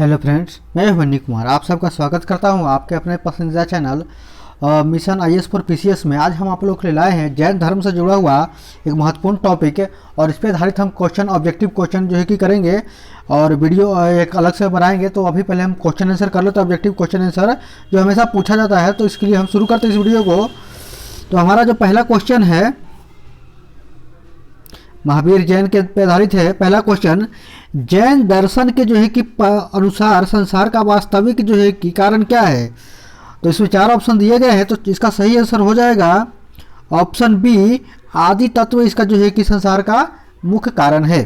Hello friends, मैं money Kumar आप सबका स्वागत करता हूं आपके अपने पसंदीदा channel mission IAS for PCS में। आज हम आप लोग के लिए लाए हैं जैन धर्म से जुड़ा हुआ एक महत्वपूर्ण टॉपिक है और इस पर आधारित हम क्वेश्चन ऑब्जेक्टिव क्वेश्चन जो है कि करेंगे और वीडियो एक अलग से बनाएंगे। तो अभी पहले हम क्वेश्चन आंसर कर लेते हैं, ऑब्जेक्टिव क्वेश्चन आंसर जो हमेशा पूछा जाता है। तो इसके लिए हम शुरू करते हैं इस वीडियो को। तो हमारा जो पहला क्वेश्चन है महावीर जैन के पे आधारित है। पहला क्वेश्चन, जैन दर्शन के जो है कि अनुसार संसार का वास्तविक जो है कि कारण क्या है। तो इसमें चार ऑप्शन दिए गए हैं, तो इसका सही आंसर हो जाएगा ऑप्शन बी, आदि तत्व इसका जो है कि संसार का मुख्य कारण है।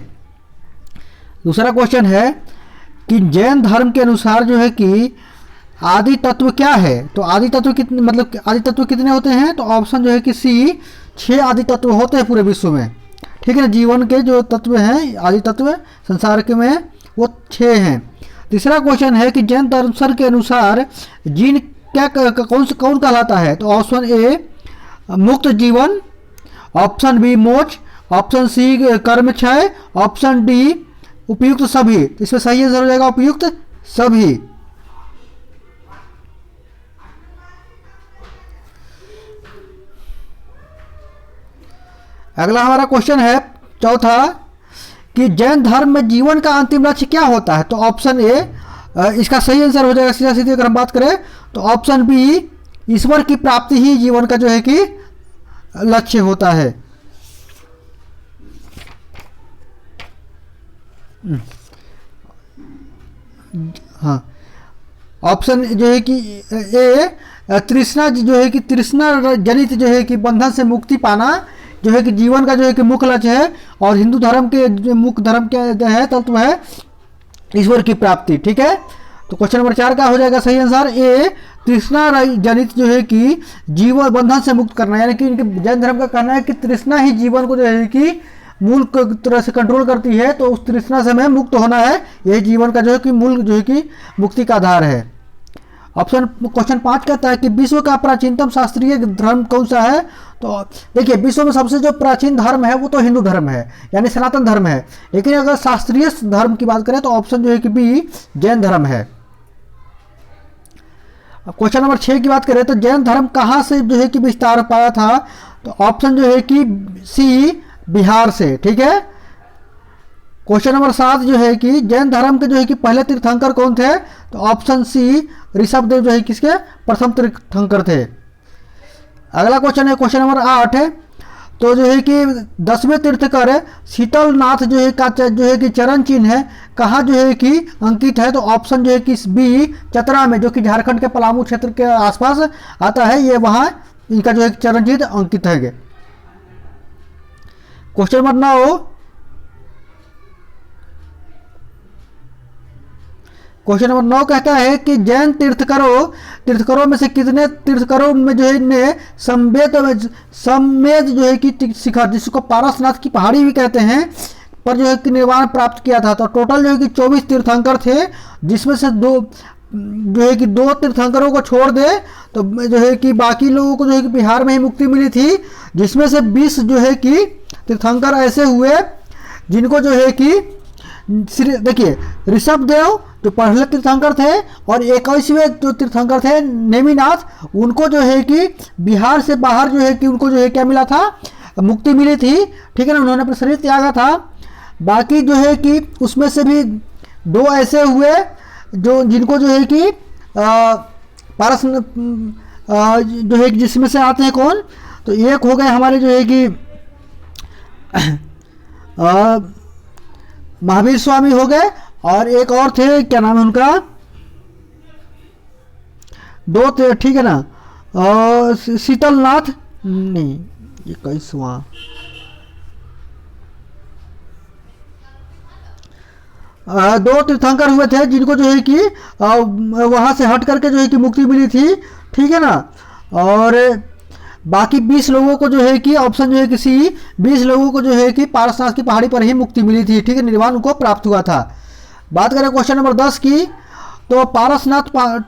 दूसरा क्वेश्चन है कि जैन धर्म के अनुसार जो है कि आदि तत्व क्या है। तो आदि तत्व कितने, मतलब आदि तत्व कितने होते हैं। तो ऑप्शन जो है कि सी, 6 आदि तत्व होते हैं पूरे विश्व में। ठीक है ना, जीवन के जो तत्व हैं आदि तत्व संसार के में वो 6 हैं। तीसरा क्वेश्चन है कि जैन दर्शन के अनुसार जीन क्या कौन कहलाता है। तो ऑप्शन ए मुक्त जीवन, ऑप्शन बी मोक्ष, ऑप्शन सी कर्म क्षय, ऑप्शन डी उपयुक्त सभी। तो इसमें सही आंसर हो जाएगा उपयुक्त सभी। अगला हमारा क्वेश्चन है चौथा कि जैन धर्म में जीवन का अंतिम लक्ष्य क्या होता है। तो ऑप्शन ए इसका सही आंसर हो जाएगा सीधा सीधी अगर हम बात करें तो ऑप्शन बी, ईश्वर की प्राप्ति ही जीवन का जो है कि लक्ष्य होता है। हाँ, ऑप्शन जो है कि ए, तृष्णा जो है कि तृष्णा जनित जो है कि बंधन से मुक्ति पाना जो है कि जीवन का जो है कि मुख्य लक्ष्य है। और हिंदू धर्म के जो मुख्य धर्म क्या है तत्व है ईश्वर की प्राप्ति। ठीक है, तो क्वेश्चन नंबर 4 का हो जाएगा सही आंसर ए, तृष्णा जनित जो है कि जीवन बंधन से मुक्त करना। यानी कि इनके जैन धर्म का कहना है कि तृष्णा ही जीवन को जो है कि मूल तरह से कंट्रोल करती है। तो उस तृष्णा से हमें मुक्त होना है, यही जीवन का जो है कि मूल जो है कि मुक्ति का आधार है। ऑप्शन क्वेश्चन 5 कहता है कि विश्व का प्राचीनतम शास्त्रीय धर्म कौन सा है। तो देखिए, विश्व में सबसे जो प्राचीन धर्म है वो तो हिंदू धर्म है, यानी सनातन धर्म है। लेकिन अगर शास्त्रीय धर्म की बात करें तो ऑप्शन जो है कि बी, जैन धर्म है। अब क्वेश्चन नंबर 6 की बात करें तो जैन धर्म कहाँ से जो है कि विस्तार पाया था। तो ऑप्शन जो है कि सी, बिहार से। ठीक है, क्वेश्चन नंबर 7 जो है कि जैन धर्म के जो है कि पहले तीर्थंकर कौन थे। तो ऑप्शन सी, ऋषभदेव जो है किसके प्रथम तीर्थंकर थे। अगला क्वेश्चन है क्वेश्चन नंबर 8 है। तो जो है कि 10वें तीर्थंकर शीतलनाथ जो है का जो है कि चरण चिन्ह है कहाँ जो है कि अंकित है। तो ऑप्शन जो है कि बी, चतरा में, जो कि झारखंड के पलामू क्षेत्र के आसपास आता है, ये वहाँ इनका जो है चरण चिन्ह अंकित है। क्वेश्चन नंबर 9, क्वेश्चन नंबर 9 कहता है कि जैन तीर्थकरों में से कितने तीर्थकरों में जो है ने सम्मेद जो है कि शिखर, जिसको पारसनाथ की पहाड़ी भी कहते हैं, पर जो है कि निर्वाण प्राप्त किया था। तो टोटल जो है कि 24 तीर्थंकर थे, जिसमें से जो है कि 2 तीर्थंकरों को छोड़ दे तो जो है कि बाकी लोगों को जो है कि बिहार में ही मुक्ति मिली थी। जिसमें से 20 जो है कि तीर्थंकर ऐसे हुए जिनको जो है कि देखिए ऋषभदेव जो पहले तीर्थंकर थे और 21वें जो तीर्थंकर थे नेमिनाथ, उनको जो है कि बिहार से बाहर जो है कि उनको जो है क्या मिला था, मुक्ति मिली थी। ठीक है ना, उन्होंने अपना शरीर त्यागा था। बाकी जो है कि उसमें से भी 2 ऐसे हुए जो जिनको जो है कि पारस जो है जिसमें से आते हैं कौन। तो एक हो गए हमारे जो है कि महावीर स्वामी हो गए और एक और थे, क्या नाम है उनका, 2 थे। ठीक है ना, और शीतलनाथ नहीं, ये 21वां, दो तीर्थंकर हुए थे जिनको जो है कि वहां से हट करके जो है कि मुक्ति मिली थी। ठीक है ना, और बाकी 20 लोगों को जो है कि ऑप्शन जो है कि सी, 20 लोगों को जो है कि पारसनाथ की पहाड़ी पर ही मुक्ति मिली थी। ठीक है, निर्वाण उनको प्राप्त हुआ था। बात करें क्वेश्चन नंबर 10 की, तो पारसनाथ,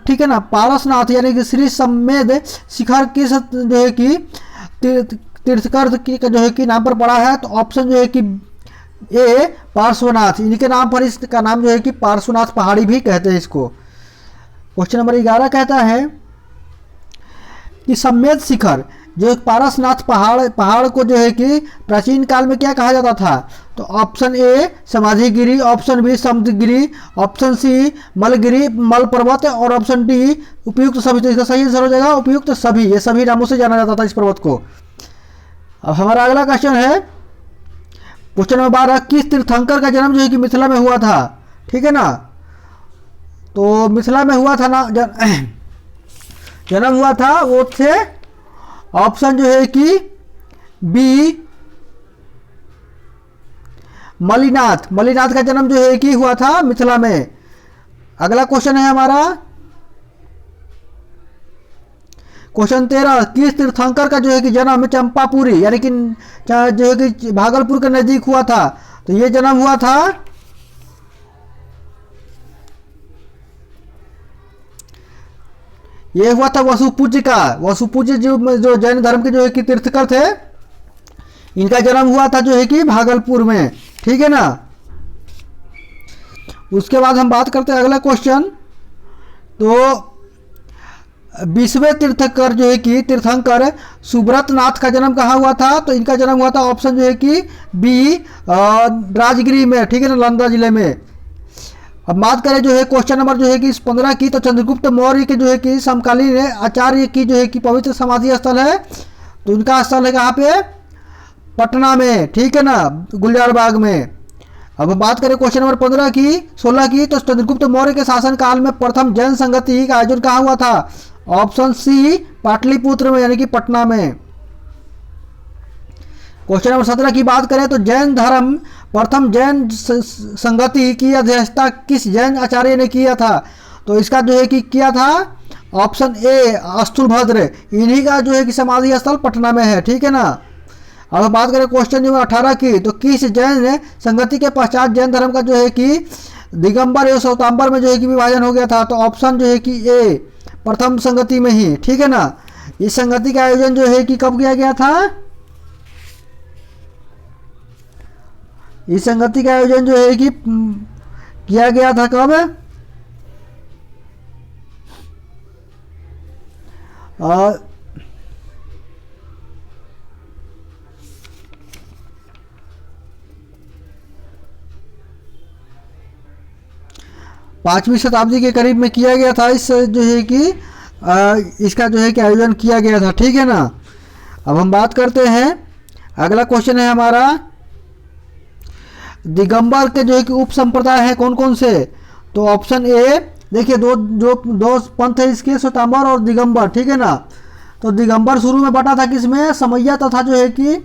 ठीक है ना, पारसनाथ यानी कि श्री सम्मेद शिखर किस जो है कि तीर्थकर की जो है कि नाम पर पड़ा है। तो ऑप्शन जो है कि ए पार्श्वनाथ, इनके नाम पर इसका नाम जो है कि पार्श्वनाथ पहाड़ी भी कहते हैं इसको। क्वेश्चन नंबर 11 कहता है कि सम्मेद शिखर, जो एक पारसनाथ पहाड़ को जो है कि प्राचीन काल में क्या कहा जाता था? तो option A Samadhigiri, option B Samudragiri, option C Malagiri मल पर्वत, और ऑप्शन डी उपयुक्त सभी। तो इसका सही आंसर हो जाएगा उपयुक्त सभी। ये सभी नामों से जाना जाता था इस पर्वत को। अब हमारा अगला क्वेश्चन है क्वेश्चन नंबर 12, किस तीर्थंकर का जन्म जो है कि मिथिला में हुआ था? ठीक है ना, तो मिथिला में हुआ था ना जन्म हुआ था, वो थे ऑप्शन जो है कि बी मलिनाथ। मलिनाथ का जन्म जो है कि हुआ था मिथिला में। अगला क्वेश्चन है हमारा क्वेश्चन 13, किस तीर्थंकर का जो है कि जन्म चंपापुरी यानी कि जो है कि भागलपुर के नजदीक हुआ था? तो ये जन्म हुआ था ये हुआ था वसुपूज्य का। वसुपूज्य जो जैन धर्म के जो है कि तीर्थकर थे, इनका जन्म हुआ था जो है कि भागलपुर में। ठीक है ना। उसके बाद हम बात करते हैं अगला क्वेश्चन, तो 20वें तीर्थकर जो है कि तीर्थंकर सुब्रत नाथ का जन्म कहाँ हुआ था? तो इनका जन्म हुआ था ऑप्शन जो है कि बी राजगिरी में। ठीक है ना, नालंदा जिले में। अब बात करें जो है क्वेश्चन नंबर जो है कि 15 की, तो चंद्रगुप्त मौर्य के जो है कि समकालीन आचार्य की जो है कि पवित्र समाधि स्थल है, तो उनका स्थल है कहाँ पे? पटना में। ठीक है ना, गुलजार बाग में। अब बात करें क्वेश्चन नंबर 16 की, तो चंद्रगुप्त मौर्य के शासनकाल में प्रथम जैन संगति का आयोजन कहाँ हुआ था? ऑप्शन सी पाटलिपुत्र में यानी कि पटना में। क्वेश्चन नंबर 17 की बात करें तो जैन धर्म प्रथम जैन संगति की अध्यक्षता किस जैन आचार्य ने किया था? तो इसका जो है कि किया था ऑप्शन ए अस्थुलभद्र। इन्हीं का जो है कि समाधि स्थल पटना में है। ठीक है ना। अब बात करें क्वेश्चन नंबर 18 की, तो किस जैन संगति के पश्चात जैन धर्म का जो है कि दिगंबर एवं श्वेतांबर में जो है कि विभाजन हो गया था? तो ऑप्शन जो है कि ए प्रथम संगति में ही। ठीक है ना। इस संगति का आयोजन जो है कि कब किया गया था? इस संगति का आयोजन जो है कि किया गया था कब? और 5वीं शताब्दी के करीब में किया गया था। इस जो है कि इसका जो है कि आयोजन किया गया था। ठीक है ना। अब हम बात करते हैं अगला क्वेश्चन है हमारा, दिगंबर के जो है कि उप संप्रदाय है कौन कौन से? तो ऑप्शन ए देखिए, दो पंथ है इसके, श्वेतांबर और दिगंबर। ठीक है ना। तो दिगंबर शुरू में बटा था किसमें? समैया तथा जो है कि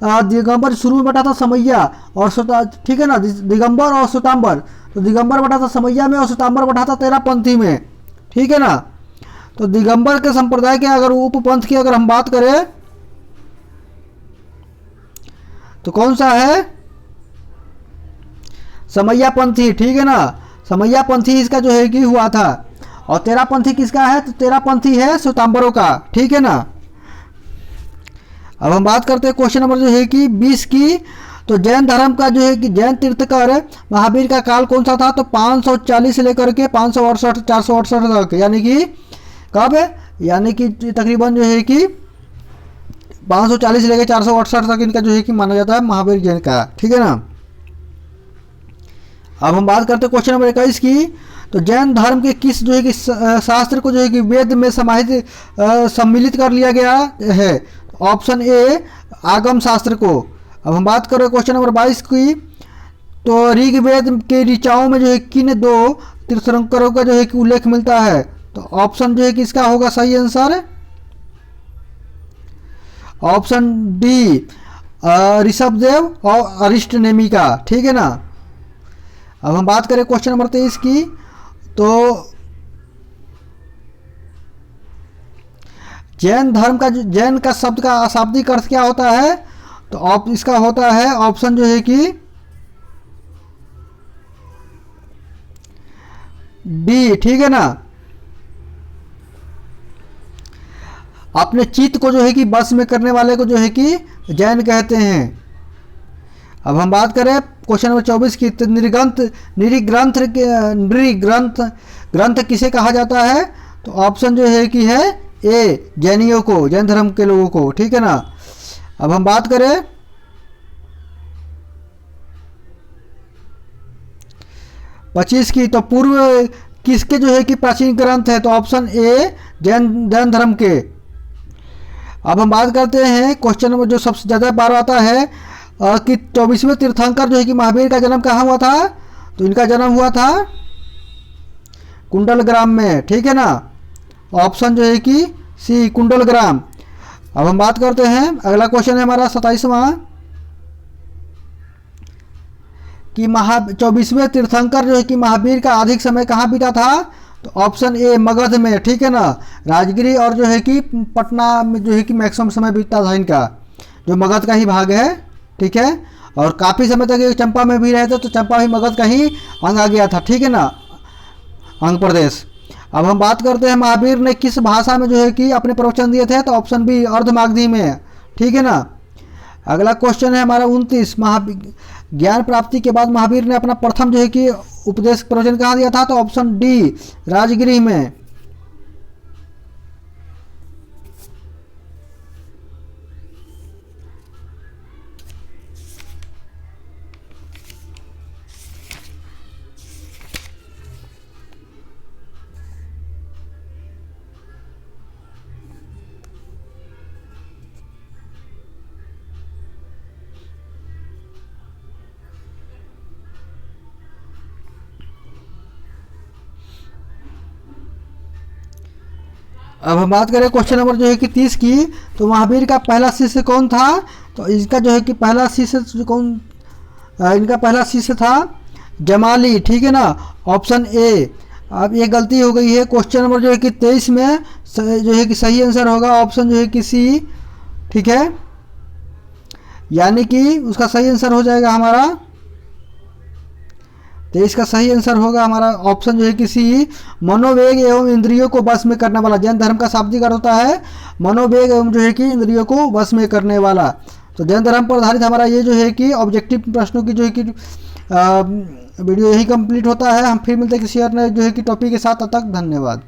दिगंबर शुरू में बटा था समैया और ठीक है ना, दिगंबर और श्वेतांबर। तो दिगंबर बटा था समैया में और श्वेतांबर बटा था तेरापंथी में। ठीक है ना। तो दिगंबर के संप्रदाय के अगर उप पंथ की अगर हम बात करें तो कौन सा है? समैया पंथी। ठीक है ना। समैया पंथी इसका जो है कि हुआ था। और तेरापंथी किसका है? तो तेरापंथी है श्वेतांबरों का। ठीक है ना। अब हम बात करते हैं क्वेश्चन नंबर जो है कि 20 की, तो जैन धर्म का जो है कि जैन तीर्थकर महावीर का काल कौन सा था? तो 540 से लेकर के 568 468 तक, यानी कि कब है? यानी कि तकरीबन जो है कि 540 से लेकर 468 तक इनका जो है कि माना जाता है महावीर जैन का। ठीक है ना। अब हम बात करते हैं क्वेश्चन नंबर 21 की, तो जैन धर्म के किस जो है कि शास्त्र को जो है कि वेद में समाहित सम्मिलित कर लिया गया है? ऑप्शन ए आगम शास्त्र को। अब हम बात करें क्वेश्चन नंबर 22 की, तो ऋग्वेद के ऋचाओं में जो है किन दो तीर्थंकरों का जो है कि उल्लेख मिलता है? तो ऑप्शन जो है कि इसका होगा सही आंसर ऑप्शन डी ऋषभदेव और अरिष्टनेमी का। ठीक है ना। अब हम बात करें क्वेश्चन नंबर 23 की, तो जैन धर्म का जैन का शब्द का अशाब्दिक अर्थ क्या होता है? तो इसका होता है ऑप्शन जो है कि डी। ठीक है ना। अपने चित्त को जो है कि बस में करने वाले को जो है कि जैन कहते हैं। अब हम बात करें क्वेश्चन नंबर 24 की, तो नृग्रंथ किसे कहा जाता है? तो ऑप्शन जो है कि है ए, जैनियों को, जैन धर्म के लोगों को, ठीक है ना। अब हम बात करें 25 की, तो पूर्व किसके जो है कि प्राचीन ग्रंथ है? तो ऑप्शन ए, जैन धर्म के। अब हम बात करते हैं क्वेश्चन नंबर जो सबसे ज़्यादा बार आता है कि 24वें तीर्थंकर जो है कि महावीर का जन्म कहाँ हुआ था? तो इनका जन्म हुआ था कुंडलग्राम में, ठीक है ना। ऑप्शन जो है कि सी, कुंडलग्राम। अब हम बात करते हैं, अगला क्वेश्चन है हमारा 27वां कि 24वें तीर्थंकर जो है कि महावीर का अधिक समय कहाँ बीता था? तो ऑप्शन ए, मगध में, ठीक है ना। राजगिरी और जो है कि पटना में जो है कि मैक्सिमम समय बीतता था इनका, जो मगध का ही भाग है, ठीक है। और काफ़ी समय तक ये चंपा में भी रहे थे, तो चंपा भी मगध का ही अंग आ गया था, ठीक है ना, अंग प्रदेश। अब हम बात करते हैं महावीर ने किस भाषा में जो है कि अपने प्रवचन दिए थे? तो ऑप्शन बी, अर्धमागधी में, ठीक है ना। अगला क्वेश्चन है हमारा 29, ज्ञान प्राप्ति के बाद महावीर ने अपना प्रथम जो है कि उपदेश प्रवचन कहाँ दिया था? तो ऑप्शन डी, राजगिरी में। अब हम बात करें क्वेश्चन नंबर जो है कि 30 की, तो महावीर का पहला शिष्य कौन था? तो इसका जो है कि पहला शिष्य इनका पहला शिष्य था जमाली, ठीक है ना, ऑप्शन ए। अब ये गलती हो गई है, क्वेश्चन नंबर जो है कि 23 में जो है कि सही आंसर होगा ऑप्शन जो है कि सी, ठीक है। यानी कि उसका सही आंसर हो जाएगा हमारा, तो इसका सही आंसर होगा हमारा ऑप्शन जो है कि सी, मनोवेग एवं इंद्रियों को वश में करने वाला। जैन धर्म का शाब्दिक अर्थ होता है मनोवेग एवं जो है कि इंद्रियों को वश में करने वाला। तो जैन धर्म पर आधारित हमारा ये जो है कि ऑब्जेक्टिव प्रश्नों की जो है कि वीडियो यही कंप्लीट होता है। हम फिर मिलते हैं किसी और नए जो है कि टॉपिक के साथ, तब तक धन्यवाद।